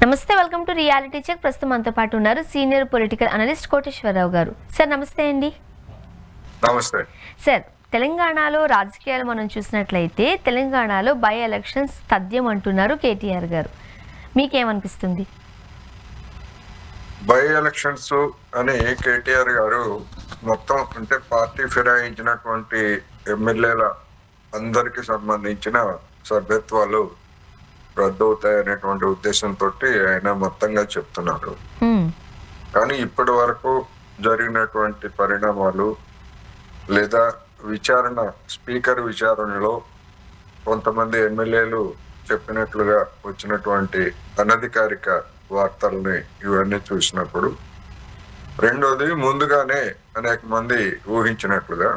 నమస్తే, welcome to reality check. ప్రస్తుతం మనతో పాటు ఉన్నారు సీనియర్ పొలిటికల్ అనలిస్ట్ కోటేశ్వరరావు గారు. సార్ నమస్తే అండి. నమస్తే సార్, తెలంగాణలో రాజకీయాలు మనం చూసినట్లయితే తెలంగాణలో బై ఎలక్షన్స్ తథ్యం అంటున్నారు కేటీఆర్ గారు. మీకేమనిపిస్తుంది? బై ఎలక్షన్స్ అని కేటీఆర్ గారు మొత్తం అంటే పార్టీ ఫిరాయించినటువంటి ఎమ్మెల్యేల అందరికి సంబంధించిన సభ్యత్వాలు రద్దవుతాయనేటువంటి ఉద్దేశంతో ఆయన మొత్తంగా చెప్తున్నారు. కానీ ఇప్పటి వరకు జరిగినటువంటి పరిణామాలు లేదా స్పీకర్ విచారణలో కొంతమంది ఎమ్మెల్యేలు చెప్పినట్లుగా వచ్చినటువంటి అనధికారిక వార్తల్ని ఇవన్నీ చూసినప్పుడు, రెండోది ముందుగానే అనేక మంది ఊహించినట్లుగా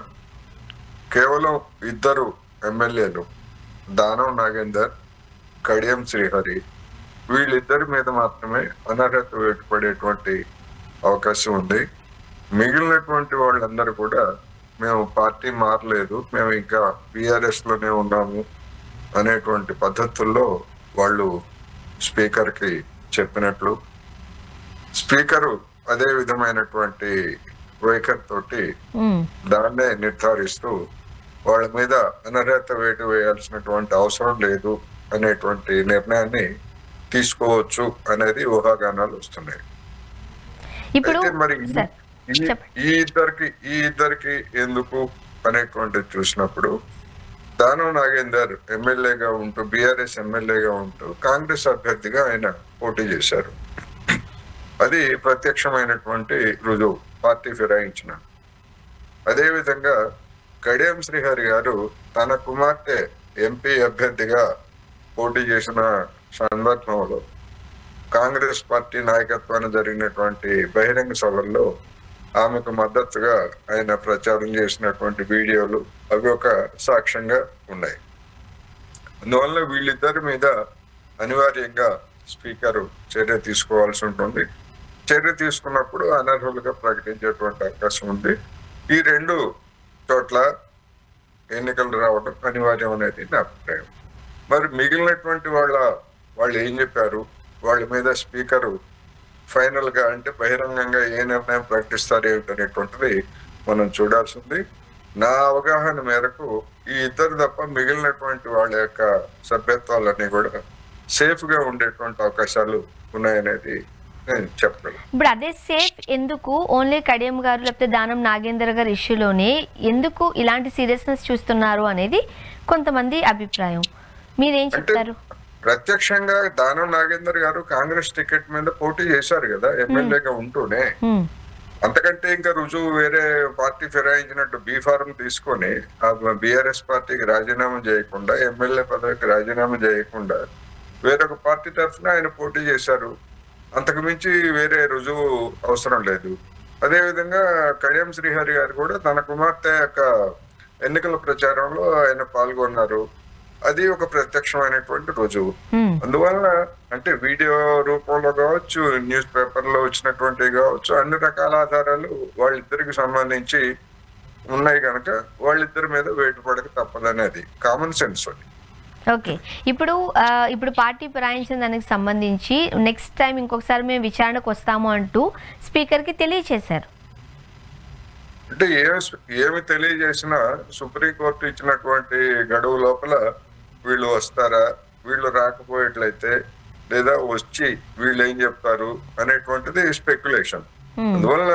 కేవలం ఇద్దరు ఎమ్మెల్యేలు దానం నాగేందర్, కడియం శ్రీహరి, వీళ్ళిద్దరి మీద మాత్రమే అనర్హత వేటు పడేటువంటి అవకాశం ఉంది. మిగిలినటువంటి వాళ్ళందరూ కూడా మేము పార్టీ మారలేదు, మేము ఇంకా BRS లోనే ఉన్నాము అనేటువంటి పద్ధతుల్లో వాళ్ళు స్పీకర్ కి చెప్పినట్లు, స్పీకరు అదే విధమైనటువంటి వైఖరి తోటి దాన్నే నిర్ధారిస్తూ వాళ్ళ మీద అనర్హత వేటు వేయాల్సినటువంటి అవసరం లేదు అనేటువంటి నిర్ణయాన్ని తీసుకోవచ్చు అనేది ఊహాగానాలు వస్తున్నాయి. అయితే మరి ఈ ఇద్దరికి ఎందుకు అనేటువంటి చూసినప్పుడు, దానం నాగేందర్ ఎమ్మెల్యేగా ఉంటూ BRS ఎమ్మెల్యేగా ఉంటూ కాంగ్రెస్ అభ్యర్థిగా ఆయన పోటీ చేశారు. అది ప్రత్యక్షమైనటువంటి రుజువు పార్టీ ఫిరాయించిన. అదేవిధంగా కడియం శ్రీహరి గారు తన కుమార్తె MP అభ్యర్థిగా పోటీ చేసిన సందర్భంలో కాంగ్రెస్ పార్టీ నాయకత్వాన్ని జరిగినటువంటి బహిరంగ సభల్లో ఆమెకు మద్దతుగా ఆయన ప్రచారం చేసినటువంటి వీడియోలు అవి ఒక సాక్ష్యంగా ఉన్నాయి. అందువల్ల వీళ్ళిద్దరి మీద అనివార్యంగా స్పీకరు చర్య తీసుకోవాల్సి ఉంటుంది. చర్య తీసుకున్నప్పుడు అనర్హులుగా ప్రకటించేటువంటి అవకాశం ఉంది. ఈ రెండు చోట్ల ఎన్నికలు రావడం అనివార్యం అనేది నా అభిప్రాయం. మరి మిగిలినటువంటి వాళ్ళు ఏం చెప్పారు, వాళ్ళ మీద స్పీకరు ఫైనల్ గా అంటే బహిరంగంగా ఏ నిర్ణయం ప్రకటిస్తారు ఏమిటనేటువంటిది మనం చూడాల్సింది. నా అవగాహన మేరకు ఈ ఇద్దరు తప్ప మిగిలినటువంటి వాళ్ళ యొక్క సభ్యత్వాలన్నీ కూడా సేఫ్ గా ఉండేటువంటి అవకాశాలు ఉన్నాయనేది నేను చెప్పగలను. ఇప్పుడు అదే సేఫ్ ఎందుకు ఓన్లీ కడియం గారు లేకపోతే దానం నాగేందర్ గారు ఇష్యూలోనే ఎందుకు ఇలాంటి సీరియస్నెస్ చూస్తున్నారు అనేది కొంతమంది అభిప్రాయం. మీరేం చెప్తారు? ప్రత్యక్షంగా దానం నాగేందర్ గారు కాంగ్రెస్ టికెట్ మీద పోటీ చేశారు కదా ఎమ్మెల్యేగా ఉంటూనే. అంతకంటే ఇంకా రుజువు వేరే పార్టీ ఫిరాయించినట్టు B.Pharm తీసుకొని ఆ BRS పార్టీకి రాజీనామా చేయకుండా, ఎమ్మెల్యే పదవికి రాజీనామా చేయకుండా వేరొక పార్టీ తరఫున ఆయన పోటీ చేశారు. అంతకు మించి వేరే రుజువు అవసరం లేదు. అదేవిధంగా కడియం శ్రీహరి గారు కూడా తన కుమార్తె యొక్క ఎన్నికల ప్రచారంలో ఆయన పాల్గొన్నారు. అది ఒక ప్రత్యక్షమైనటువంటి రుజువు. అందువల్ల అంటే వీడియో రూపంలో కావచ్చు, న్యూస్ పేపర్లో వచ్చినటువంటి కావచ్చు, అన్ని రకాల ఆధారాలు వాళ్ళిద్దరికి సంబంధించి ఉన్నాయి కనుక వాళ్ళిద్దరి మీద వేటు పడక తప్పదనేది కామన్ సెన్స్ అది. ఓకే, ఇప్పుడు పార్టీ ఫిరాయించిన దానికి సంబంధించి నెక్స్ట్ టైం ఇంకొకసారి మేము విచారణకు వస్తాము అంటూ స్పీకర్ కి తెలియచేశారు. అంటే ఏమి తెలియజేసినా సుప్రీంకోర్టు ఇచ్చినటువంటి గడువు లోపల వీళ్ళు వస్తారా, వీళ్ళు రాకపోయేట్లయితే లేదా వచ్చి వీళ్ళు ఏం చెప్తారు అనేటువంటిది స్పెక్యులేషన్. అందువల్ల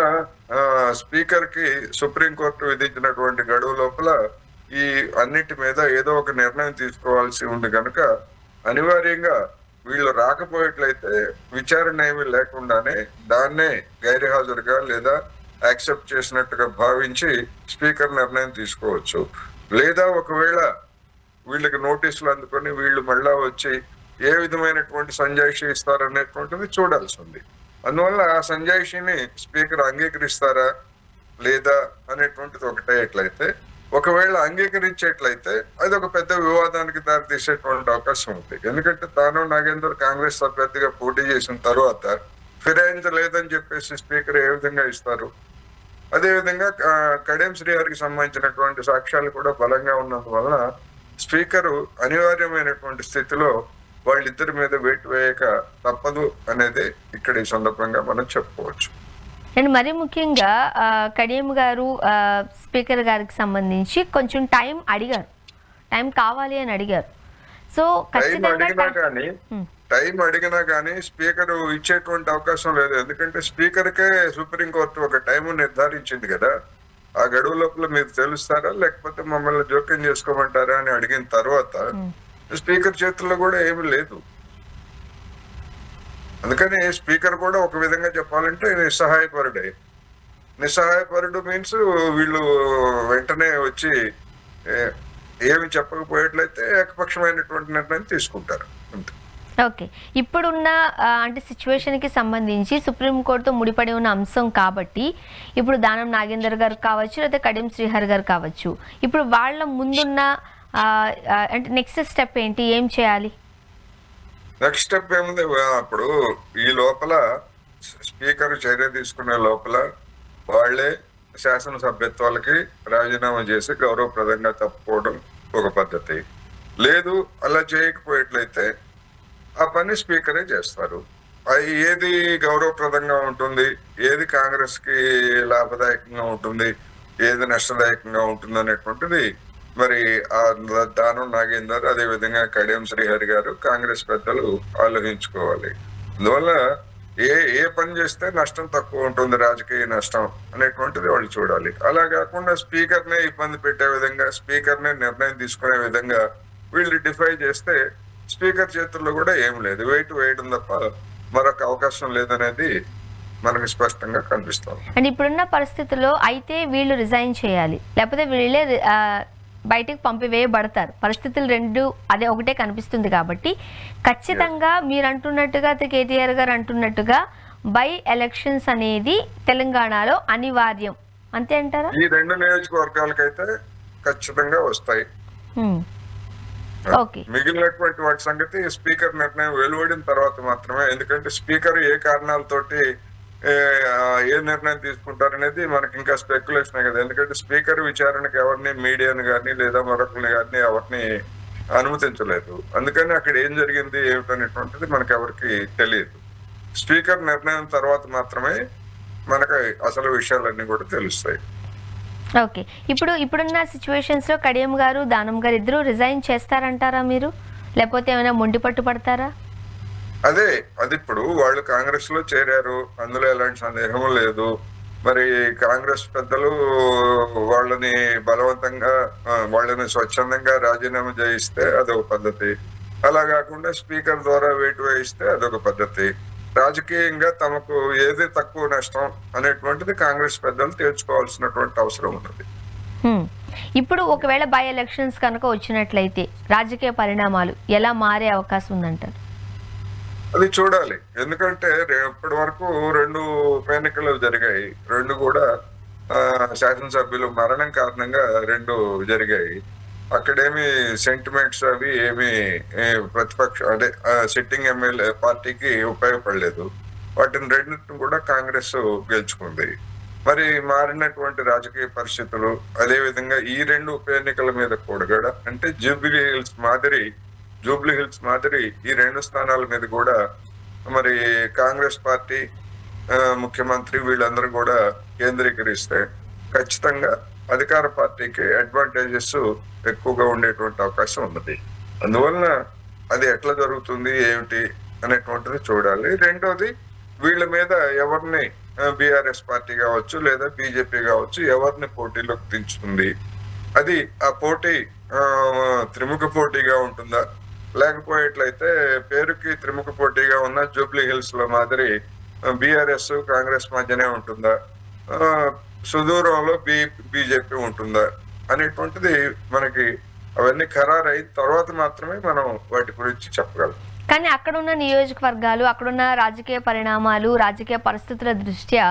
స్పీకర్ కి సుప్రీంకోర్టు విధించినటువంటి గడువు లోపల ఈ అన్నిటి మీద ఏదో ఒక నిర్ణయం తీసుకోవాల్సి ఉంది కనుక అనివార్యంగా వీళ్ళు రాకపోయేట్లయితే విచారణ ఏమీ లేకుండానే దాన్నే గైర్హాజరుగా లేదా యాక్సెప్ట్ చేసినట్టుగా భావించి స్పీకర్ నిర్ణయం తీసుకోవచ్చు. లేదా ఒకవేళ వీళ్ళకి నోటీసులు అందుకొని వీళ్ళు మళ్ళా వచ్చి ఏ విధమైనటువంటి సంజాయిషి ఇస్తారనేటువంటిది చూడాల్సి ఉంది. అందువల్ల ఆ సంజాయిషిని స్పీకర్ అంగీకరిస్తారా లేదా అనేటువంటిది ఒకటేట్లయితే, ఒకవేళ అంగీకరించేట్లయితే అది ఒక పెద్ద వివాదానికి దారి తీసేటువంటి అవకాశం ఉంది. ఎందుకంటే దానం నాగేందర్ కాంగ్రెస్ అభ్యర్థిగా పోటీ చేసిన తర్వాత ఫిరాయించలేదని చెప్పేసి స్పీకర్ ఏ విధంగా ఇస్తారు? అదేవిధంగా కడియం శ్రీహరికి సంబంధించినటువంటి సాక్ష్యాలు కూడా బలంగా ఉన్నందువల్ల స్పీకరు అనివార్యమైనటువంటి స్థితిలో వాళ్ళిద్దరి మీద వెయిట్ వేయక తప్పదు అనేది ఇక్కడ ఈ సందర్భంగా మనం చెప్పుకోవచ్చు. అండ్ మరీ ముఖ్యంగా కడియం గారు స్పీకర్ గారికి సంబంధించి కొంచెం టైం అడిగారు, టైం కావాలి అని అడిగారు. సో టైం అడిగినా కానీ స్పీకర్ ఇచ్చేటువంటి అవకాశం లేదు. ఎందుకంటే స్పీకర్కే సుప్రీంకోర్టు ఒక టైం నిర్ధారించింది కదా, ఆ గడువు లోపల మీరు తెలుస్తారా లేకపోతే మమ్మల్ని జోక్యం చేసుకోమంటారా అని అడిగిన తర్వాత స్పీకర్ చేతుల్లో కూడా ఏమి లేదు. అందుకని స్పీకర్ కూడా ఒక విధంగా చెప్పాలంటే నిస్సహాయపరుడు మీన్స్ వీళ్ళు వెంటనే వచ్చి ఏమి చెప్పకపోయేట్లయితే ఏకపక్షమైనటువంటి నిర్ణయం తీసుకుంటారు అంతే. ఓకే, ఇప్పుడున్న అంటే సిచ్యువేషన్కి సంబంధించి సుప్రీంకోర్టుతో ముడిపడి ఉన్న అంశం కాబట్టి ఇప్పుడు దానం నాగేందర్ గారు కావచ్చు లేదా కడియం శ్రీహరి గారు కావచ్చు, ఇప్పుడు వాళ్ళ ముందున్న అంటే నెక్స్ట్ స్టెప్ ఏంటి, ఏం చేయాలి? నెక్స్ట్ స్టెప్ ఏముంది, అప్పుడు ఈ లోపల స్పీకర్ చర్య తీసుకునే లోపల వాళ్లే శాసనసభ్యత్వాలకి రాజీనామా చేసి గౌరవప్రదంగా తప్పుకోవడం ఒక పద్ధతి. లేదు అలా చేయకపోయేట్లయితే ఆ పని స్పీకరే చేస్తారు. ఏది గౌరవప్రదంగా ఉంటుంది, ఏది కాంగ్రెస్ కి లాభదాయకంగా ఉంటుంది, ఏది నష్టదాయకంగా ఉంటుంది అనేటువంటిది మరి ఆ దానం నాగేందర్ అదే విధంగా కడియం శ్రీహరి గారు కాంగ్రెస్ పెద్దలు ఆలోచించుకోవాలి. అందువల్ల ఏ పని చేస్తే నష్టం తక్కువ ఉంటుంది, రాజకీయ నష్టం అనేటువంటిది వాళ్ళు చూడాలి. అలా కాకుండా స్పీకర్ నే ఇబ్బంది పెట్టే విధంగా, స్పీకర్ నే నిర్ణయం తీసుకునే విధంగా వీళ్ళు డిఫై చేస్తే స్పీకర్ చేతుల్లో కూడా ఏం లేదు, వెయిట్ వేయడం తప్ప మరొక అవకాశం లేదనేది మనకి స్పష్టంగా కనిపిస్తుంది. అండ్ ఇప్పుడున్న పరిస్థితుల్లో అయితే వీళ్ళు రిజైన్ చేయాలి, లేకపోతే వీళ్ళే బయటకు పంపివేయబడతారు. పరిస్థితులు రెండు అదే ఒకటే కనిపిస్తుంది కాబట్టి ఖచ్చితంగా మీరు అంటున్నట్టుగా కేటీఆర్ గారు అంటున్నట్టుగా బై ఎలక్షన్స్ అనేది తెలంగాణలో అనివార్యం అంతే అంటారా? ఈ రెండు నియోజకవర్గాలకైతే ఖచ్చితంగా వస్తాయి. మిగిలినటువంటి వాటి సంగతి స్పీకర్ నిర్ణయం వెలువడిన తర్వాత మాత్రమే. ఎందుకంటే స్పీకర్ ఏ కారణాలతోటి ఏ నిర్ణయం తీసుకుంటారనేది మనకి ఇంకా స్పెక్యులేషన్ కదా. ఎందుకంటే స్పీకర్ విచారణకు ఎవరిని మీడియాని కానీ లేదా మరొకరిని కానీ ఎవరిని అనుమతించలేదు. అందుకని అక్కడ ఏం జరిగింది ఏమిటనేటువంటిది మనకు ఎవరికి తెలియదు. స్పీకర్ నిర్ణయం తర్వాత మాత్రమే మనకు అసలు విషయాలన్నీ కూడా తెలుస్తాయి. ఓకే, ఇప్పుడున్న సిచ్యువేషన్స్ లో కడియం గారు దానం గారు ఇద్దరు రిజైన్ చేస్తారంటారా మీరు, లేకపోతే ఏమైనా మొండి పట్టు పడతారా? అది ఇప్పుడు వాళ్ళు కాంగ్రెస్ లో చేరారు, అందులో ఎలాంటి సందేహం లేదు. మరి కాంగ్రెస్ పెద్దలు వాళ్ళని బలవంతంగా వాళ్ళని స్వచ్ఛందంగా రాజీనామా చేయిస్తే అదొక పద్ధతి, అలా కాకుండా స్పీకర్ ద్వారా వేటు వేయిస్తే అదొక పద్ధతి. రాజకీయంగా తమకు ఏది తక్కువ నష్టం అనేటువంటిది కాంగ్రెస్ పెద్దలు తేల్చుకోవాల్సినటువంటి అవసరం ఉన్నది. ఇప్పుడు ఒకవేళ బై ఎలక్షన్స్ కనుక వచ్చినట్లయితే రాజకీయ పరిణామాలు ఎలా మారే అవకాశం ఉందంటారు? అది చూడాలి. ఎందుకంటే ఇప్పటి వరకు 2 ఉప ఎన్నికలు జరిగాయి, 2 కూడా శాసనసభ్యులు మరణం కారణంగా 2 జరిగాయి. అక్కడేమి సెంటిమెంట్స్ అవి ఏమి ప్రతిపక్ష అంటే సిట్టింగ్ ఎమ్మెల్యే పార్టీకి ఉపయోగపడలేదు. వాటిని 2 కూడా కాంగ్రెస్ గెలుచుకుంది. మరి మారినటువంటి రాజకీయ పరిస్థితులు, అదే విధంగా ఈ 2 ఉప ఎన్నికల మీద కూడా అంటే జూబ్లీ హిల్స్ మాదిరి ఈ 2 స్థానాల మీద కూడా మరి కాంగ్రెస్ పార్టీ ముఖ్యమంత్రి వీళ్ళందరూ కూడా కేంద్రీకరిస్తే ఖచ్చితంగా అధికార పార్టీకి అడ్వాంటేజెస్ ఎక్కువగా ఉండేటువంటి అవకాశం ఉన్నది. అందువలన అది ఎట్లా జరుగుతుంది ఏమిటి అనేటువంటిది చూడాలి. రెండోది, వీళ్ళ మీద ఎవరిని బీఆర్ఎస్ పార్టీ కావచ్చు లేదా బీజేపీ కావచ్చు ఎవరిని పోటీలోకి దించుతుంది, అది ఆ పోటీ త్రిముఖ పోటీగా ఉంటుందా, లేకపోయేట్లయితే పేరుకి త్రిముఖ పోటీగా ఉన్న జూబ్లీ హిల్స్ లో మాదిరి బీఆర్ఎస్ కాంగ్రెస్ మధ్యనే ఉంటుందా, సుదూరంలో బీజేపీ ఉంటుందా అనేటువంటిది మనకి అవన్నీ ఖరారు అయిన తర్వాత మాత్రమే మనం వాటి గురించి చెప్పగలం. కానీ అక్కడున్న నియోజకవర్గాలు, అక్కడున్న రాజకీయ పరిణామాలు, రాజకీయ పరిస్థితుల దృష్ట్యా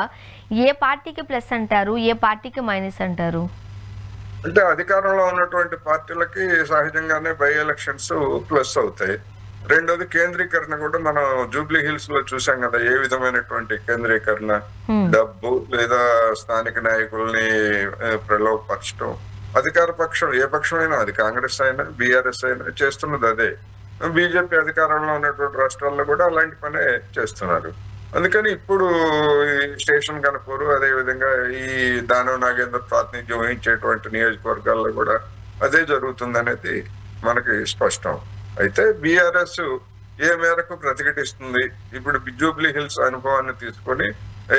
ఏ పార్టీకి ప్లస్ అంటారు, ఏ పార్టీకి మైనస్ అంటారు? అంటే అధికారంలో ఉన్నటువంటి పార్టీలకి సహజంగానే బై ఎలక్షన్స్ ప్లస్ అవుతాయి. రెండోది, కేంద్రీకరణ కూడా మనం జూబ్లీ హిల్స్ లో చూసాం కదా, ఏ విధమైనటువంటి కేంద్రీకరణ, డబ్బు లేదా స్థానిక నాయకుల్ని ప్రలోభపరచడం. అధికార పక్షం ఏ పక్షమైనా, అది కాంగ్రెస్ అయినా బీఆర్ఎస్ అయినా చేస్తున్నది అదే. బీజేపీ అధికారంలో ఉన్నటువంటి రాష్ట్రాల్లో కూడా అలాంటి పనే చేస్తున్నారు. అందుకని ఇప్పుడు ఈ స్టేషన్ కనుపూరు, అదేవిధంగా ఈ దానవ నాగేంద్ర ప్రాతినిధ్యం వహించేటువంటి నియోజకవర్గాల్లో కూడా అదే జరుగుతుందనేది మనకి స్పష్టం. అయితే బీఆర్ఎస్ ఏ మేరకు ప్రతిఘటిస్తుంది, ఇప్పుడు జూబ్లీ హిల్స్ అనుభవాన్ని తీసుకొని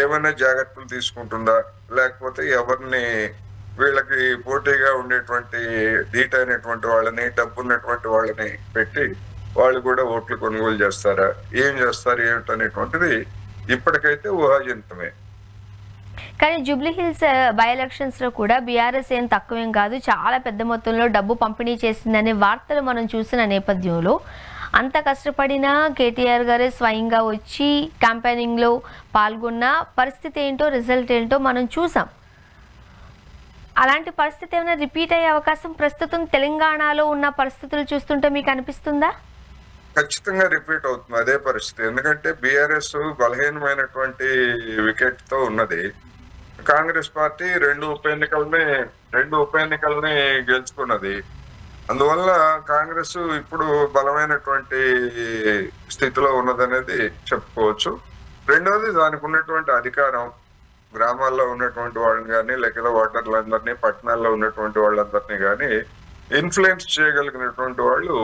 ఏమైనా జాగ్రత్తలు తీసుకుంటుందా, లేకపోతే ఎవరిని వీళ్ళకి పోటీగా ఉండేటువంటి ధీటైనటువంటి వాళ్ళని, డబ్బున్నటువంటి వాళ్ళని పెట్టి వాళ్ళు కూడా ఓట్లు కొనుగోలు చేస్తారా, ఏం చేస్తారు ఏమిటనేటువంటిది ఇప్పటికైతే ఊహాజనితమే. కానీ జూబ్లీ హిల్స్ బై ఎలక్షన్స్ లో కూడా బీఆర్ఎస్ ఏం తక్కువేం కాదు, చాలా పెద్ద మొత్తంలో డబ్బు పంపిణీ చేసిందనే వార్తలు మనం చూసిన నేపథ్యంలో అంత కష్టపడిన కేటీఆర్ గారే స్వయంగా వచ్చి క్యాంపెయినింగ్ లో పాల్గొన్న పరిస్థితి ఏంటో, రిజల్ట్ ఏంటో మనం చూసాం. అలాంటి పరిస్థితి ఏమైనా రిపీట్ అయ్యే అవకాశం ప్రస్తుతం తెలంగాణలో ఉన్న పరిస్థితులు చూస్తుంటే మీకు అనిపిస్తుందా? ఖచ్చితంగా రిపీట్ అవుతుంది అదే పరిస్థితి. ఎందుకంటే బీఆర్ఎస్ బలహీనమైనటువంటి వికెట్ తో ఉన్నది. కాంగ్రెస్ పార్టీ రెండు ఉప ఎన్నికల్ని గెలుచుకున్నది. అందువల్ల కాంగ్రెస్ ఇప్పుడు బలమైనటువంటి స్థితిలో ఉన్నదనేది చెప్పుకోవచ్చు. రెండోది, దానికి ఉన్నటువంటి అధికారం, గ్రామాల్లో ఉన్నటువంటి వాళ్ళని కానీ, లేకపోతే ఓటర్లందరినీ, పట్టణాల్లో ఉన్నటువంటి వాళ్ళందరినీ కానీ ఇన్ఫ్లుయెన్స్ చేయగలిగినటువంటి వాళ్ళు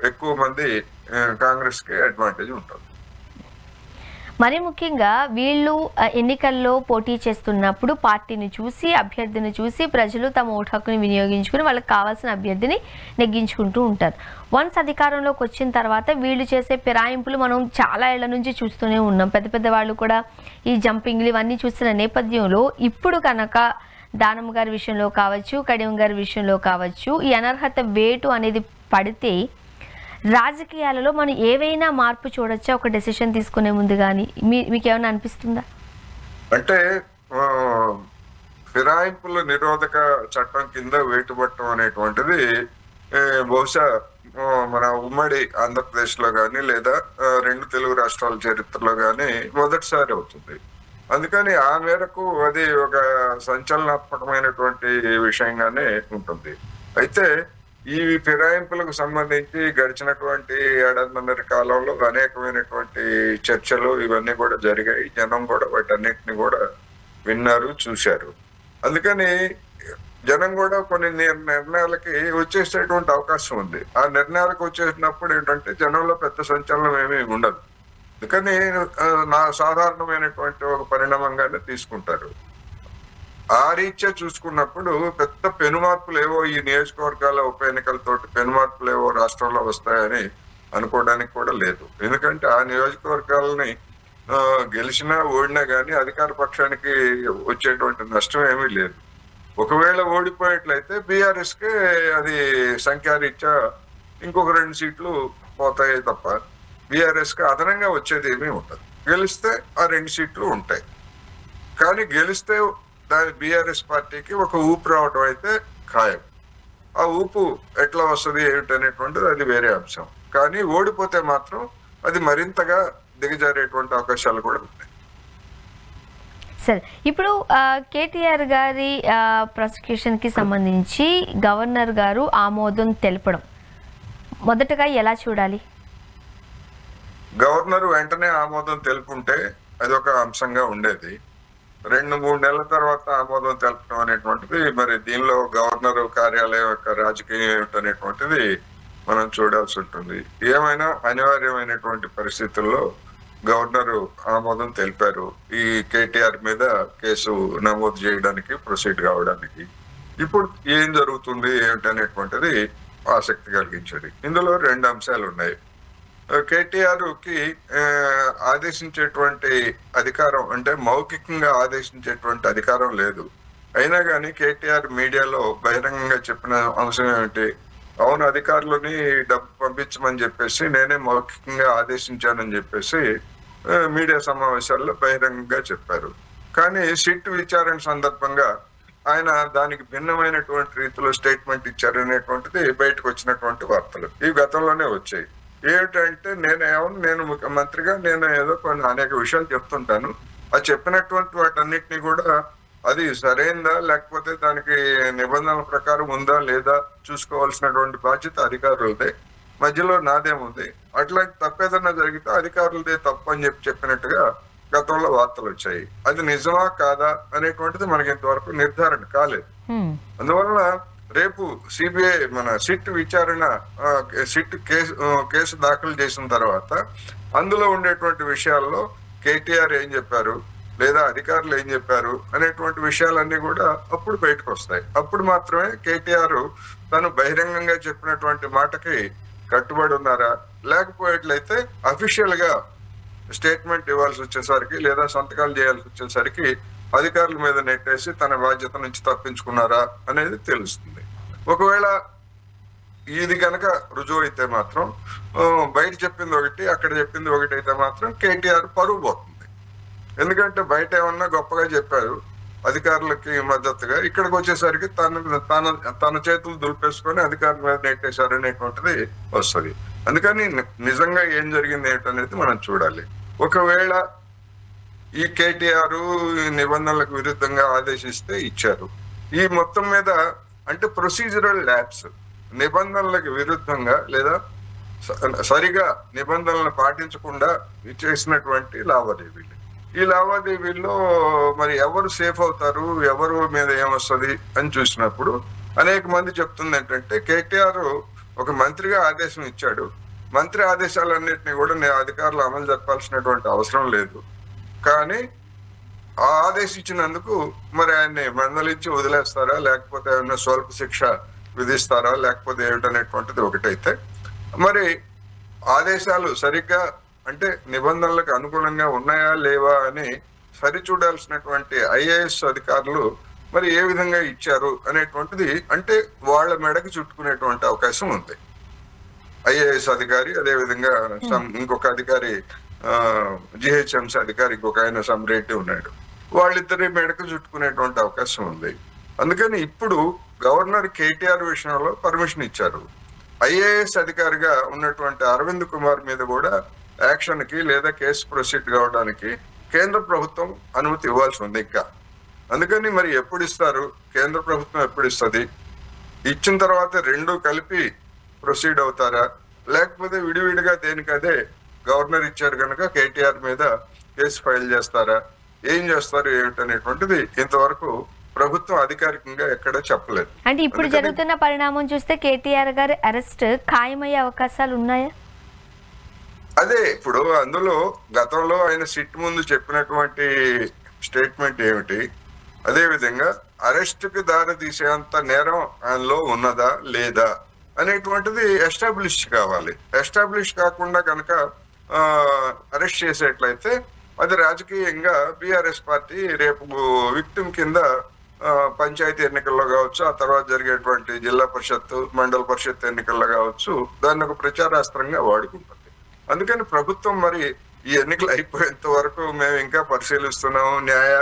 ఎక్కువ మంది కాంగ్రెస్ కి అడ్వాంటేజ్ ఉంటుంది. మరి ముఖ్యంగా వీళ్ళు ఎన్నికల్లో పోటీ చేస్తున్నప్పుడు పార్టీని చూసి, అభ్యర్థిని చూసి ప్రజలు తమ ఓటు హక్కుని వినియోగించుకుని వాళ్ళకి కావాల్సిన అభ్యర్థిని నెగ్గించుకుంటూ ఉంటారు. వన్స్ అధికారంలోకి వచ్చిన తర్వాత వీళ్ళు చేసే ఫిరాయింపులు మనం చాలా ఏళ్ల నుంచి చూస్తూనే ఉన్నాం. పెద్ద పెద్ద వాళ్ళు కూడా ఈ జంపింగ్లు ఇవన్నీ చూస్తున్న నేపథ్యంలో ఇప్పుడు కనుక దానమ్మ గారి విషయంలో కావచ్చు, కడియం గారి విషయంలో కావచ్చు, ఈ అనర్హత వేటు అనేది పడితే రాజకీయాలలో మనం ఏవైనా మార్పు చూడొచ్చా ఒక డెసిషన్ తీసుకునే ముందు? కానీ మీకు ఏమైనా అనిపిస్తుందా? అంటే ఫిరాయింపుల నిరోధక చట్టం కింద వేటుపట్టడం అనేటువంటిది బహుశా మన ఉమ్మడి ఆంధ్రప్రదేశ్ లో కానీ, లేదా రెండు తెలుగు రాష్ట్రాల చరిత్రలో కానీ మొదటిసారి అవుతుంది. అందుకని ఆ మేరకు అది ఒక సంచలనాత్మకమైనటువంటి విషయంగానే ఉంటుంది. అయితే ఈ ఫిరాయింపులకు సంబంధించి గడిచినటువంటి ఏడాదిన్నర కాలంలో అనేకమైనటువంటి చర్చలు ఇవన్నీ కూడా జరిగాయి. జనం కూడా వాటన్నిటిని కూడా విన్నారు, చూశారు. అందుకని జనం కూడా కొన్ని నిర్ణయాలకి వచ్చేసేటువంటి అవకాశం ఉంది. ఆ నిర్ణయాలకు వచ్చేసినప్పుడు ఏంటంటే జనంలో పెద్ద సంచలనం ఏమీ ఉండదు. అందుకని నా సాధారణమైనటువంటి ఒక పరిణామంగానే తీసుకుంటారు. ఆ రీత్యా చూసుకున్నప్పుడు పెద్ద పెనుమార్పులు ఏవో ఈ నియోజకవర్గాల ఉప ఎన్నికలతోటి పెనుమార్పులు ఏవో రాష్ట్రంలో వస్తాయని అనుకోవడానికి కూడా లేదు. ఎందుకంటే ఆ నియోజకవర్గాలని గెలిచినా ఓడినా కానీ అధికార పక్షానికి వచ్చేటువంటి నష్టం ఏమీ లేదు. ఒకవేళ ఓడిపోయేట్లయితే బీఆర్ఎస్ కే అది సంఖ్యారీత్యా ఇంకొక 2 సీట్లు పోతాయి తప్ప బీఆర్ఎస్ కి అదనంగా వచ్చేది ఏమీ ఉండదు. గెలిస్తే ఆ 2 సీట్లు ఉంటాయి. కానీ గెలిస్తే దాని బీఆర్ఎస్ పార్టీకి ఒక ఊపు రావడం అయితే ఖాయం. ఆ ఊపు ఎట్లా వస్తుంది ఏమిటనేటువంటిది అది వేరే అంశం. కానీ ఓడిపోతే మాత్రం అది మరింతగా దిగజారేటువంటి అవకాశాలు కూడా ఉన్నాయి. సరే, ఇప్పుడు కేటీఆర్ గారి ప్రాసిక్యూషన్ కి సంబంధించి గవర్నర్ గారు ఆమోదం తెలపడం మొదటగా ఎలా చూడాలి? గవర్నర్ వెంటనే ఆమోదం తెలుపుంటే అది ఒక అంశంగా ఉండేది. 2-3 నెలల తర్వాత ఆమోదం తెలపడం అనేటువంటిది, మరి దీనిలో గవర్నర్ కార్యాలయం యొక్క రాజకీయం ఏమిటనేటువంటిది మనం చూడాల్సి ఉంటుంది. ఏమైనా అనివార్యమైనటువంటి పరిస్థితుల్లో గవర్నర్ ఆమోదం తెలిపారు ఈ కేటీఆర్ మీద కేసు నమోదు చేయడానికి, ప్రొసీడ్ కావడానికి. ఇప్పుడు ఏం జరుగుతుంది ఏమిటనేటువంటిది ఆసక్తి కలిగించేది. ఇందులో 2 అంశాలు ఉన్నాయి. కేటీఆర్ కి ఆదేశించేటువంటి అధికారం, అంటే మౌఖికంగా ఆదేశించేటువంటి అధికారం లేదు. అయినా కానీ కేటీఆర్ మీడియాలో బహిరంగంగా చెప్పిన అంశం ఏమిటి, అవును అధికారులని డబ్బు పంపించమని చెప్పేసి నేనే మౌఖికంగా ఆదేశించానని చెప్పేసి మీడియా సమావేశాల్లో బహిరంగంగా చెప్పారు. కానీ సిట్ విచారణ సందర్భంగా ఆయన దానికి భిన్నమైనటువంటి రీతిలో స్టేట్మెంట్ ఇచ్చారనేటువంటిది బయటకు వచ్చినటువంటి వార్తలు ఇవి గతంలోనే వచ్చాయి. ఏమిటంటే నేను ముఖ్యమంత్రిగా నేను ఏదో కొన్ని అనేక విషయాలు చెప్తుంటాను, ఆ చెప్పినటువంటి వాటన్నిటిని కూడా అది సరైందా లేకపోతే దానికి నిబంధనల ప్రకారం ఉందా లేదా చూసుకోవాల్సినటువంటి బాధ్యత అధికారులదే. మధ్యలో నాదేముంది, అట్లాంటి తప్పేదన్నా జరిగితే అధికారులదే తప్పు అని చెప్పినట్టుగా గతంలో వార్తలు వచ్చాయి. అది నిజమా కాదా అనేటువంటిది మనకి ఇంతవరకు నిర్ధారణ కాలేదు. అందువలన రేపు సిబిఐ మన సిట్ విచారణ సిట్ కేసు దాఖలు చేసిన తర్వాత అందులో ఉండేటువంటి విషయాల్లో కేటీఆర్ ఏం చెప్పారు లేదా అధికారులు ఏం చెప్పారు అనేటువంటి విషయాలన్నీ కూడా అప్పుడు బయటకు వస్తాయి. అప్పుడు మాత్రమే కేటీఆర్ తను బహిరంగంగా చెప్పినటువంటి మాటకి కట్టుబడి ఉన్నారా, లేకపోయేట్లయితే అఫీషియల్ గా స్టేట్మెంట్ ఇవ్వాల్సి వచ్చేసరికి లేదా సంతకాలు చేయాల్సి వచ్చేసరికి అధికారుల మీద నెట్టేసి తన బాధ్యత నుంచి తప్పించుకున్నారా అనేది తెలుస్తుంది. ఒకవేళ ఇది కనుక రుజువు అయితే మాత్రం బయట చెప్పింది ఒకటి అక్కడ చెప్పింది ఒకటి అయితే మాత్రం కేటీఆర్ పరువు పోతుంది. ఎందుకంటే బయట ఏమన్నా గొప్పగా చెప్పారు అధికారులకి మద్దతుగా, ఇక్కడికి వచ్చేసరికి తన చేతులు దులిపేసుకొని అధికారుల మీద నెట్టేశారు అనేటువంటిది వస్తుంది. అందుకని నిజంగా ఏం జరిగింది ఏంటనేది మనం చూడాలి. ఒకవేళ ఈ కేటీఆర్ నిబంధనలకు విరుద్ధంగా ఆదేశిస్తే ఇచ్చారు, ఈ మొత్తం మీద అంటే ప్రొసీజరల్ ల్యాబ్స్ నిబంధనలకు విరుద్ధంగా లేదా సరిగా నిబంధనలను పాటించకుండా చేసినటువంటి లావాదేవీలు. ఈ లావాదేవీల్లో మరి ఎవరు సేఫ్ అవుతారు, ఎవరు మీద ఏమొస్తుంది అని చూసినప్పుడు అనేక మంది చెప్తుంది ఏంటంటే కేటీఆర్ ఒక మంత్రిగా ఆదేశం ఇచ్చాడు, మంత్రి ఆదేశాలన్నింటినీ కూడా అధికారులు అమలు జరపాల్సినటువంటి అవసరం లేదు, కానీ ఆ ఆదేశించినందుకు మరి ఆయన్ని మందలించి వదిలేస్తారా లేకపోతే ఏమైనా స్వల్ప శిక్ష విధిస్తారా లేకపోతే ఏమిటనేటువంటిది ఒకటైతే, మరి ఆదేశాలు సరిగ్గా అంటే నిబంధనలకు అనుగుణంగా ఉన్నాయా లేవా అని సరిచూడాల్సినటువంటి ఐఏఎస్ అధికారులు మరి ఏ విధంగా ఇచ్చారు అనేటువంటిది అంటే వాళ్ళ మెడకు చుట్టుకునేటువంటి అవకాశం ఉంది. ఐఏఎస్ అధికారి, అదే విధంగా ఇంకొక అధికారి జిహెచ్ఎంసీ అధికారి ఇంకొక ఆయన సమ్రెడ్డి ఉన్నాడు, వాళ్ళిద్దరి మెడకు చుట్టుకునేటువంటి అవకాశం ఉంది. అందుకని ఇప్పుడు గవర్నర్ కేటీఆర్ విషయంలో పర్మిషన్ ఇచ్చారు. ఐఏఎస్ అధికారిగా ఉన్నటువంటి అరవింద్ కుమార్ మీద కూడా యాక్షన్ కి లేదా కేసు ప్రొసీడ్ కావడానికి కేంద్ర ప్రభుత్వం అనుమతి ఇవ్వాల్సి ఉంది ఇంకా. అందుకని మరి ఎప్పుడు ఇస్తారు, కేంద్ర ప్రభుత్వం ఎప్పుడు ఇస్తుంది, ఇచ్చిన తర్వాత రెండు కలిపి ప్రొసీడ్ అవుతారా లేకపోతే విడివిడిగా దేనికదే గవర్నర్ ఇచ్చారు కనుక కేటీఆర్ మీద కేసు ఫైల్ చేస్తారా, ఏం చేస్తారు ఏమిటనేటువంటిది ఇంతవరకు ప్రభుత్వం అధికారికంగా ఎక్కడ చెప్పలేదు. అంటే ఇప్పుడు జరుగుతున్న పరిణామం చూస్తే కేటీఆర్ గారి అరెస్ట్ ఖాయమయ్యే అవకాశాలు ఉన్నాయా? అదే ఇప్పుడు అందులో గతంలో ఆయన సిట్ ముందు చెప్పినటువంటి స్టేట్మెంట్ ఏమిటి, అదే విధంగా అరెస్ట్ కి దారి తీసేంత నేరం ఆయనలో ఉన్నదా లేదా అనేటువంటిది ఎస్టాబ్లిష్ కావాలి. ఎస్టాబ్లిష్ కాకుండా కనుక అరెస్ట్ చేసేట్లయితే అది రాజకీయంగా బీఆర్ఎస్ పార్టీ రేపు విక్టిమ్ కింద పంచాయతీ ఎన్నికల్లో కావచ్చు, ఆ తర్వాత జరిగేటువంటి జిల్లా పరిషత్ మండల పరిషత్ ఎన్నికల్లో కావచ్చు, దాన్ని ఒక ప్రచారాస్త్రంగా వాడుకుంటుంది. అందుకని ప్రభుత్వం మరి ఈ ఎన్నికలు అయిపోయేంత వరకు మేము ఇంకా పరిశీలిస్తున్నాము, న్యాయ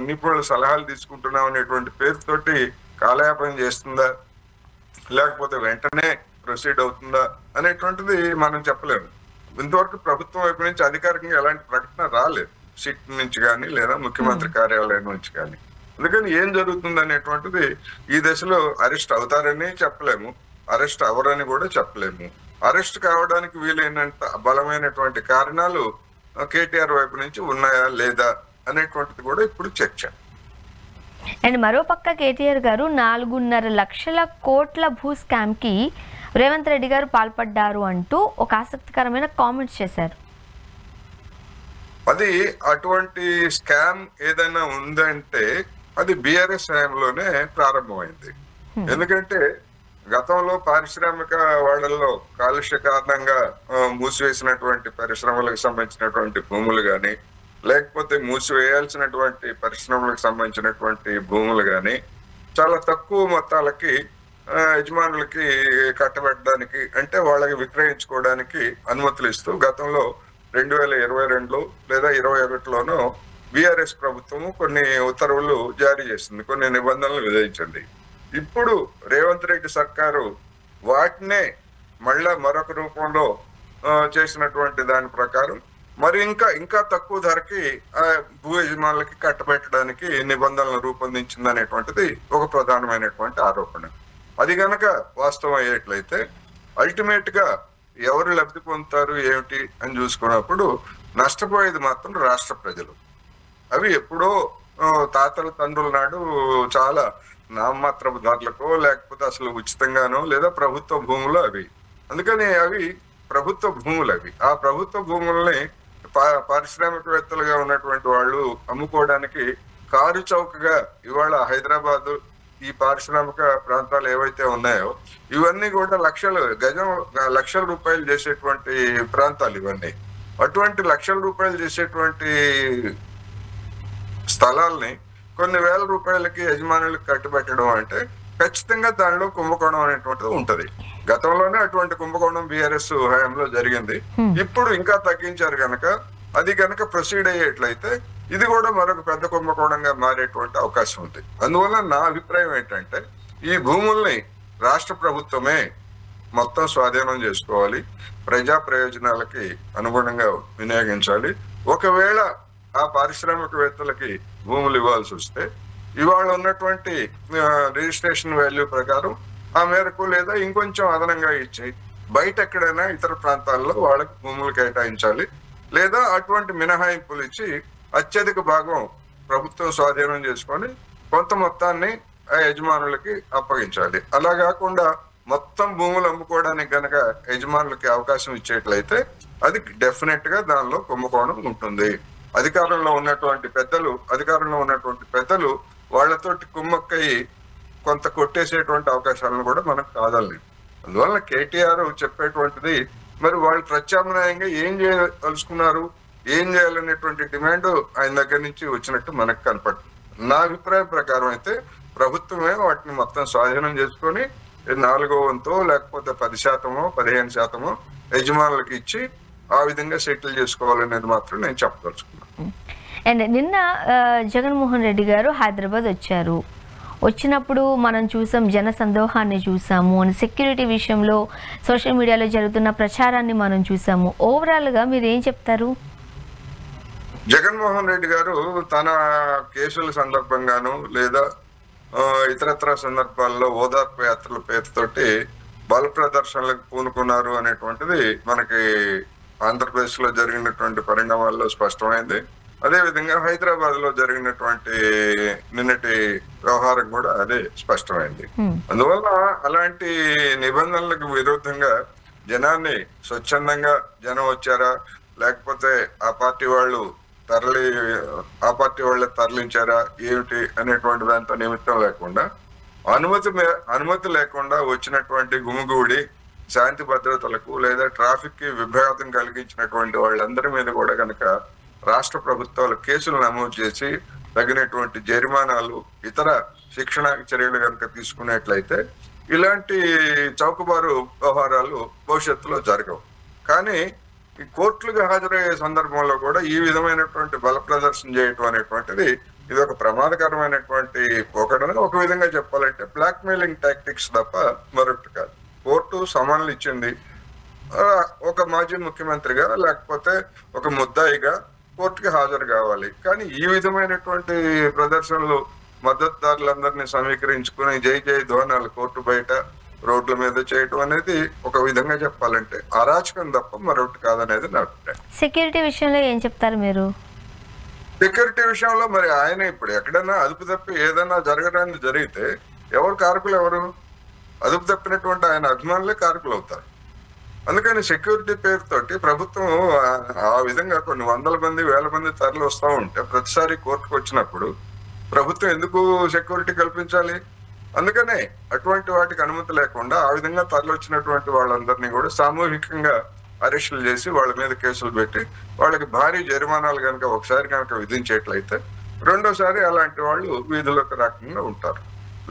నిపుణుల సలహాలు తీసుకుంటున్నాం అనేటువంటి పేరుతోటి కాలయాపన చేస్తుందా లేకపోతే వెంటనే ప్రొసీడ్ అవుతుందా అనేటువంటిది మనం చెప్పలేము. ఇంతవరకు ప్రభుత్వం వైపు నుంచి అధికారికంగా ఎలాంటి ప్రకటన రాలేదు, సిట్ నుంచి కానీ లేదా ముఖ్యమంత్రి కార్యాలయం నుంచి కానీ. అందుకని ఏం జరుగుతుంది అనేటువంటిది ఈ దశలో అరెస్ట్ అవుతారని చెప్పలేము, అరెస్ట్ అవ్వరని కూడా చెప్పలేము. అరెస్ట్ కావడానికి వీలైనంత బలమైనటువంటి కారణాలు కేటీఆర్ వైపు నుంచి ఉన్నాయా లేదా అనేటువంటిది కూడా ఇప్పుడు చర్చ. అండ్ మరోపక్క కేటీఆర్ గారు 4.5 లక్షల కోట్ల భూ స్కామ్ కి రేవంత్ రెడ్డి గారు పాల్పడ్డారు అంటూ ఒక ఆసక్తికరమైన కామెంట్స్ చేశారు. అది అటువంటి స్కామ్ ఏదైనా ఉందంటే అది బీఆర్ఎస్ హయాంలోనే ప్రారంభమైంది. ఎందుకంటే గతంలో పారిశ్రామిక వాడల్లో కాలుష్య కారణంగా మూసివేసినటువంటి పరిశ్రమలకు సంబంధించినటువంటి భూములు కానీ లేకపోతే మూసివేయాల్సినటువంటి పరిశ్రమలకు సంబంధించినటువంటి భూములు కానీ చాలా తక్కువ మొత్తాలకి యజమానులకి కట్టబెట్టడానికి అంటే వాళ్ళకి విక్రయించుకోవడానికి అనుమతులు ఇస్తూ గతంలో 2022లో లేదా 2021లోనో బీఆర్ఎస్ ప్రభుత్వము కొన్ని ఉత్తర్వులు జారీ చేసింది, కొన్ని నిబంధనలు విధించింది. ఇప్పుడు రేవంత్ రెడ్డి సర్కారు వాటినే మళ్ళా మరొక రూపంలో చేసినటువంటి దాని ప్రకారం మరి ఇంకా తక్కువ ధరకి భూ యజమానులకి కట్టబెట్టడానికి నిబంధనలు రూపొందించింది అనేటువంటిది ఒక ప్రధానమైనటువంటి ఆరోపణ. అది గనక వాస్తవం అయ్యేట్లయితే అల్టిమేట్ గా ఎవరు లబ్ధి పొందుతారు ఏమిటి అని చూసుకున్నప్పుడు నష్టపోయేది మాత్రం రాష్ట్ర ప్రజలు. అవి ఎప్పుడో తాతల తండ్రుల నాడు చాలా నామమాత్రపు ధరలకో లేకపోతే అసలు ఉచితంగానో లేదా ప్రభుత్వ భూములు అవి. అందుకని అవి ప్రభుత్వ భూములు. అవి ఆ ప్రభుత్వ భూముల్ని పారిశ్రామికవేత్తలుగా ఉన్నటువంటి వాళ్ళు అమ్ముకోవడానికి కారు చౌకగా ఇవాళ హైదరాబాద్ ఈ పారిశ్రామిక ప్రాంతాలు ఏవైతే ఉన్నాయో ఇవన్నీ కూడా లక్షల రూపాయలు చేసేటువంటి ప్రాంతాలు ఇవన్నీ. అటువంటి లక్షల రూపాయలు చేసేటువంటి స్థలాల్ని కొన్ని వేల రూపాయలకి యజమానులకు కట్టుబెట్టడం అంటే ఖచ్చితంగా దానిలో కుంభకోణం అనేటువంటిది ఉంటది. గతంలోనే అటువంటి కుంభకోణం బీఆర్ఎస్ హయాంలో జరిగింది. ఇప్పుడు ఇంకా తగ్గించారు కనుక అది కనుక ప్రొసీడ్ అయ్యేట్లయితే ఇది కూడా మరొక పెద్ద కుంభకోణంగా మారేటువంటి అవకాశం ఉంది. అందువల్ల నా అభిప్రాయం ఏంటంటే ఈ భూముల్ని రాష్ట్ర ప్రభుత్వమే మొత్తం స్వాధీనం చేసుకోవాలి, ప్రజా ప్రయోజనాలకి అనుగుణంగా వినియోగించాలి. ఒకవేళ ఆ పారిశ్రామికవేత్తలకి భూములు ఇవ్వాల్సి వస్తే ఇవాళ ఉన్నటువంటి రిజిస్ట్రేషన్ వాల్యూ ప్రకారం ఆ మేరకు లేదా ఇంకొంచెం అదనంగా ఇచ్చి బయట ఎక్కడైనా ఇతర ప్రాంతాల్లో వాళ్ళకి భూములు కేటాయించాలి. లేదా అటువంటి మినహాయింపులు ఇచ్చి అత్యధిక భాగం ప్రభుత్వం స్వాధీనం చేసుకొని కొంత మొత్తాన్ని ఆ యజమానులకి అప్పగించాలి. అలా కాకుండా మొత్తం భూములు అమ్ముకోవడానికి గనక యజమానులకి అవకాశం ఇచ్చేట్లయితే అది డెఫినెట్ గా దానిలో కుంభకోణం ఉంటుంది. అధికారంలో ఉన్నటువంటి పెద్దలు వాళ్ళతోటి కుమ్మక్కయి కొంత కొట్టేసేటువంటి అవకాశాలను కూడా మనకు కాదని. అందువల్ల కేటీఆర్ చెప్పేటువంటిది మరి వాళ్ళు ప్రత్యామ్నాయంగా ఏం చేయదలుచుకున్నారు, ఏం చేయాలనేటువంటి డిమాండ్ ఆయన దగ్గర నుంచి వచ్చినట్టు మనకు కనపడుతుంది. నా అభిప్రాయం ప్రకారం అయితే ప్రభుత్వమే వాటిని మొత్తం స్వాధీనం చేసుకొని 4వ వంతో లేకపోతే 10%, 15% యజమానులకు ఇచ్చి ఆ విధంగా సెటిల్ చేసుకోవాలనేది మాత్రం నేను చెప్పదలుచుకున్నాను. అండ్ నిన్న జగన్మోహన్ రెడ్డి గారు హైదరాబాద్ వచ్చారు. వచ్చినప్పుడు మనం చూసాం, జన సందోహాన్ని చూసాము, సెక్యూరిటీ విషయంలో సోషల్ మీడియాలో జరుగుతున్న ప్రచారాన్ని మనం చూసాము. ఓవరాల్గా మీరు ఏం చెప్తారు? జగన్మోహన్ రెడ్డి గారు తన కేసుల సందర్భంగాను లేదా ఇతరత్ర సందర్భాల్లో ఓదార్పు యాత్రల పేరుతోటి బల ప్రదర్శనలకు పూనుకున్నారు అనేటువంటిది మనకి ఆంధ్రప్రదేశ్ లో జరిగినటువంటి పరిణామాల్లో స్పష్టమైంది. అదే విధంగా హైదరాబాద్ లో జరిగినటువంటి నిన్నటి వ్యవహారం కూడా అదే స్పష్టమైంది. అందువల్ల అలాంటి నిబంధనలకు విరుద్ధంగా జనాన్ని స్వచ్ఛందంగా జనం వచ్చారా లేకపోతే ఆ పార్టీ వాళ్ళే తరలించారా ఏమిటి అనేటువంటి దాంతో నిమిత్తం లేకుండా అనుమతి లేకుండా వచ్చినటువంటి గుమిగూడి శాంతి భద్రతలకు లేదా ట్రాఫిక్ కి విభ్రాంతం కలిగించినటువంటి వాళ్ళందరి మీద కూడా కనుక రాష్ట్ర ప్రభుత్వాలు కేసులు నమోదు చేసి తగినటువంటి జరిమానాలు ఇతర శిక్షణ చర్యలు కనుక తీసుకున్నట్లయితే ఇలాంటి చౌకబారు వ్యవహారాలు భవిష్యత్తులో జరగవు. కానీ ఈ కోర్టులకు హాజరయ్యే సందర్భంలో కూడా ఈ విధమైనటువంటి బల ప్రదర్శన చేయటం అనేటువంటిది ఇది ఒక ప్రమాదకరమైనటువంటి పోకడని ఒక విధంగా చెప్పాలంటే బ్లాక్ మెయిలింగ్ టాక్టిక్స్ తప్ప మరొకటి కాదు. కోర్టు సమన్లు ఇచ్చింది, ఒక మాజీ ముఖ్యమంత్రిగా లేకపోతే ఒక ముద్దాయిగా కోర్టుకి హాజరు కావాలి. కానీ ఈ విధమైనటువంటి ప్రదర్శనలు మద్దతుదారులందరినీ సమీకరించుకుని జై జై ధ్వానాలు కోర్టు బయట రోడ్ల మీద చేయటం అనేది ఒక విధంగా చెప్పాలంటే అరాచకం తప్ప మరొకటి కాదనేది నా అభిప్రాయం. సెక్యూరిటీ విషయంలో ఏం చెప్తారు మీరు? సెక్యూరిటీ విషయంలో మరి ఆయన ఇప్పుడు ఎక్కడైనా అదుపు తప్పి ఏదైనా జరగడానికి జరిగితే కారకులు ఎవరు? అదుపు తప్పినటువంటి ఆయన అభిమానులే కారకులు అవుతారు. అందుకని సెక్యూరిటీ పేరుతోటి ప్రభుత్వం ఆ విధంగా కొన్ని వందల మంది వేల మంది తరలి వస్తూ ఉంటే ప్రతిసారి కోర్టుకు వచ్చినప్పుడు ప్రభుత్వం ఎందుకు సెక్యూరిటీ కల్పించాలి? అందుకనే అటువంటి వాటికి అనుమతి లేకుండా ఆ విధంగా తరలి వచ్చినటువంటి వాళ్ళందరినీ కూడా సామూహికంగా అరెస్టులు చేసి వాళ్ళ మీద కేసులు పెట్టి వాళ్ళకి భారీ జరిమానాలు ఒకసారి విధించేట్లయితే రెండోసారి అలాంటి వాళ్ళు వీధుల్లోకి రాకుండా ఉంటారు.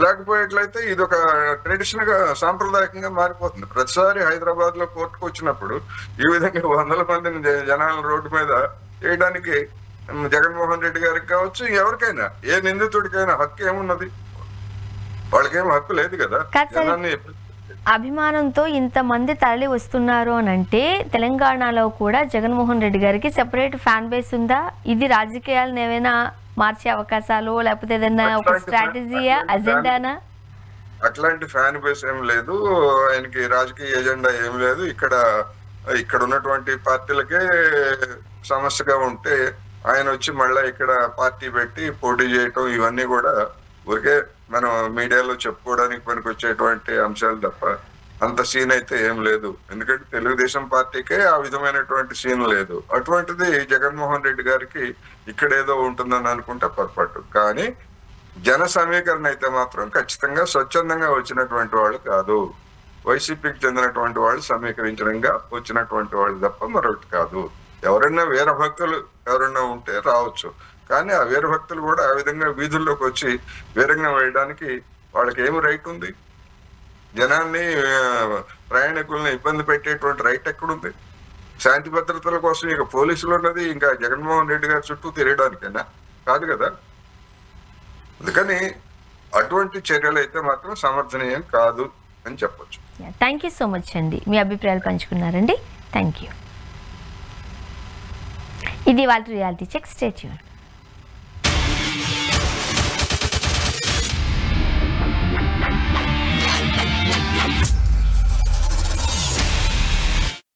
లేకపోయేట్లయితే ఇది ఒక ట్రెడిషనల్ గా సాంప్రదాయకంగా మారిపోతుంది. ప్రతిసారి హైదరాబాద్ లో కోర్టుకు వచ్చినప్పుడు ఈ విధంగా వందల మందిని జనాల రోడ్డు మీద చేయడానికి జగన్మోహన్ రెడ్డి గారికి కావచ్చు, ఎవరికైనా ఏ నిందితుడికైనా హక్కు ఏమున్నది? వాళ్ళకేం హక్కు లేదు కదా. అభిమానంతో ఇంతమంది తరలి వస్తున్నారు అని అంటే తెలంగాణలో కూడా జగన్మోహన్ రెడ్డి గారికి సెపరేట్ ఫ్యాన్ బేస్ ఉందా? ఇది రాజకీయాలను ఏమైనా మార్చే అవకాశాలు లేకపోతే ఏదైనా ఒక స్ట్రాటజీయా, అజెండానా? అట్లాంటి ఫ్యాన్ బేస్ ఏం లేదు, ఆయనకి రాజకీయ ఎజెండా ఏం లేదు. ఇక్కడ ఉన్నటువంటి పార్టీలకే సమస్యగా ఉంటే ఆయన వచ్చి మళ్ళీ ఇక్కడ పార్టీ పెట్టి పోటీ చేయటం ఇవన్నీ కూడా ఊరికే మనం మీడియాలో చెప్పుకోవడానికి పనికొచ్చేటువంటి అంశాలు తప్ప అంత సీన్ అయితే ఏం లేదు. ఎందుకంటే తెలుగుదేశం పార్టీకే ఆ విధమైనటువంటి సీన్ లేదు. అటువంటిది జగన్మోహన్ రెడ్డి గారికి ఇక్కడేదో ఉంటుందని అనుకుంటే పొరపాటు. కానీ జన సమీకరణ అయితే మాత్రం ఖచ్చితంగా స్వచ్ఛందంగా వచ్చినటువంటి వాళ్ళు కాదు, వైసీపీకి చెందినటువంటి వాళ్ళు సమీకరించడంగా వచ్చినటువంటి వాళ్ళు తప్ప మరొకటి కాదు. ఎవరైనా వీర భక్తులు ఎవరైనా ఉంటే రావచ్చు, కానీ ఆ వీర భక్తులు కూడా ఆ విధంగా వీధుల్లోకి వచ్చి వీరంగా వేయడానికి వాళ్ళకి ఏమి రైట్ ఉంది? జనాన్ని ప్రయాణికుల్ని ఇబ్బంది పెట్టేటువంటి రైట్ ఎక్కడుంది? శాంతి భద్రతల కోసం ఇక పోలీసులు ఉన్నది ఇంకా జగన్మోహన్ రెడ్డి గారి చుట్టూ తిరగడానికైనా కాదు కదా. అందుకని అటువంటి చర్యలు అయితే మాత్రం సమర్థనీయం కాదు అని చెప్పొచ్చు. థ్యాంక్ యూ సో మచ్ అండి, మీ అభిప్రాయాలు పంచుకున్నారండి. Thank you. ఇది వాళ్ళ రియాలిటీ చెక్. Stay tune.